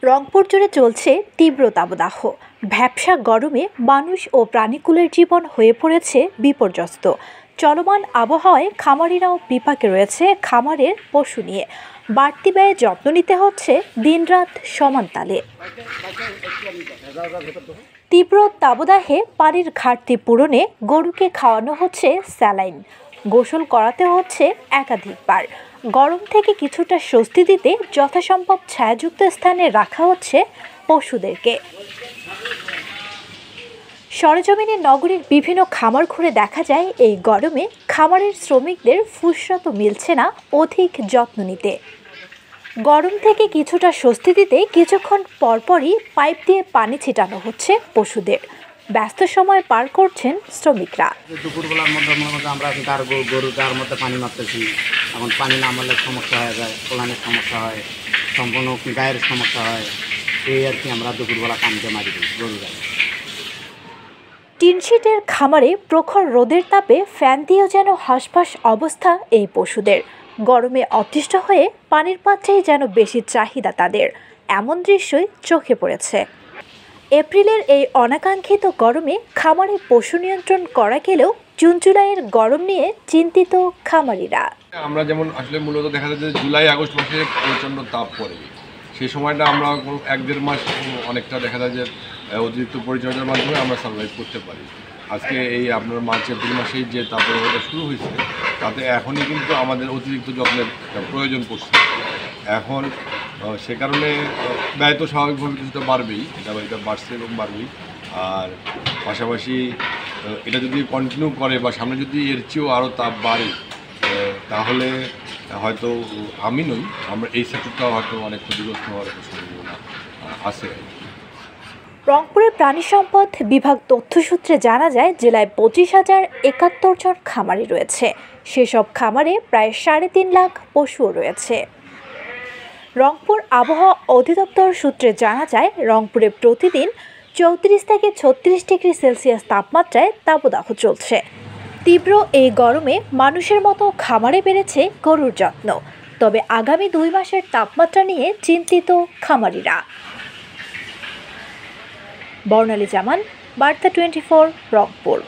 রংপুর জুড়ে চলছে তীব্র দাবদাহ। ভ্যাপসা গরমে মানুষ ও প্রাণীকুলের জীবন হয়ে পড়েছে বিপর্যস্ত। চলমান আবহাওয়ায় খামারিরাও বিপাকে রয়েছে খামারের পশু নিয়ে। বাড়তি ব্যয়ে যত্ন নিতে হচ্ছে দিনরাত সমান তালে। তীব্র দাবদাহে পানির ঘাটতি পূরণে গরুকে খাওয়ানো হচ্ছে স্যালাইন, গোসল করাতে হচ্ছে একাধিকবার। গরম থেকে কিছুটা স্বস্তি দিতে যথাসম্ভব ছায়াযুক্ত স্থানে রাখা হচ্ছে পশুদেরকে। সরেজমিনে নগরীর বিভিন্ন খামার ঘুরে দেখা যায় এই গরমে খামারের শ্রমিকদের ফুরসত মিলছে না অধিক যত্ন নিতে। গরম থেকে কিছুটা স্বস্তি দিতে কিছুক্ষণ পরপরই পাইপ দিয়ে পানি ছিটানো হচ্ছে পশুদের। ব্যস্ত সময় পার করছেন শ্রমিকরা। দুপুরবেলার মধ্যে আমরা গরুটার মধ্যে পানি মারতেছি, এখন পানি না মারলে সমস্যা হয়ে যায়, কোলানের সমস্যা হয়, সম্পূর্ণ গায়ের সমস্যা হয়। এই আর কি আমরা দুপুরবেলা পানিতে মারি দিই গরু গায়ে। টিনশিটের খামারে প্রখর রোদের তাপে ফ্যান দিয়েও যেন হাঁসফাঁস অবস্থা এই পশুদের। গরমে অতিষ্ঠ হয়ে পানির পাত্রেই যেন বেশি চাহিদা তাদের, এমন দৃশ্যই চোখে পড়েছে। এপ্রিলের এই অনাকাঙ্ক্ষিত গরমে খামারে পশু নিয়ন্ত্রণ করা গেলেও জুন জুলাইয়ের গরম নিয়ে চিন্তিত খামারিরা। আমরা যেমন আসলে মূলত দেখা যায় যে জুলাই আগস্ট মাসে প্রচণ্ড তাপ পড়ে, সেই সময়টা আমরা 1-1.5 মাস অনেকটা দেখা যায় যে অতিরিক্ত পরিচর্যার মাধ্যমে আমরা সার্ভাইভ করতে পারি। আজকে এই আপনার মার্চ এপ্রিল মাসেই যে তাপমাত্রা শুরু হয়েছে তাতে এখনই কিন্তু আমাদের অতিরিক্ত যত্নের প্রয়োজন পড়ছে। এখন সে কারণে ব্যয় তো স্বাভাবিকভাবে কিছুটা বাড়বেই, এটা বাড়ছে এবং বাড়বেই। আর পাশাপাশি এটা যদি কন্টিনিউ করে বা সামনে যদি এর চেয়েও আরও তাপ বাড়ে তাহলে হয়তো আমি নই, আমরা এই সেক্টরটাও হয়তো অনেক ক্ষতিগ্রস্ত হওয়ার সম্ভাবনা আছে। রংপুরের প্রাণী সম্পদ বিভাগ তথ্যসূত্রে জানা যায় জেলায় 25,071 জন খামারি রয়েছে। সেসব খামারে প্রায় 3.5 লাখ পশুও রয়েছে। রংপুর আবহাওয়া অধিদপ্তর সূত্রে জানা যায় রংপুরে প্রতিদিন 34 থেকে 36 ডিগ্রি সেলসিয়াস তাপমাত্রায় দাবদাহ চলছে। তীব্র এই গরমে মানুষের মতো খামারে বেড়েছে গরুর যত্ন। তবে আগামী 2 মাসের তাপমাত্রা নিয়ে চিন্তিত খামারিরা। বর্ণালী জামান, বার্তা 24, রংপুর।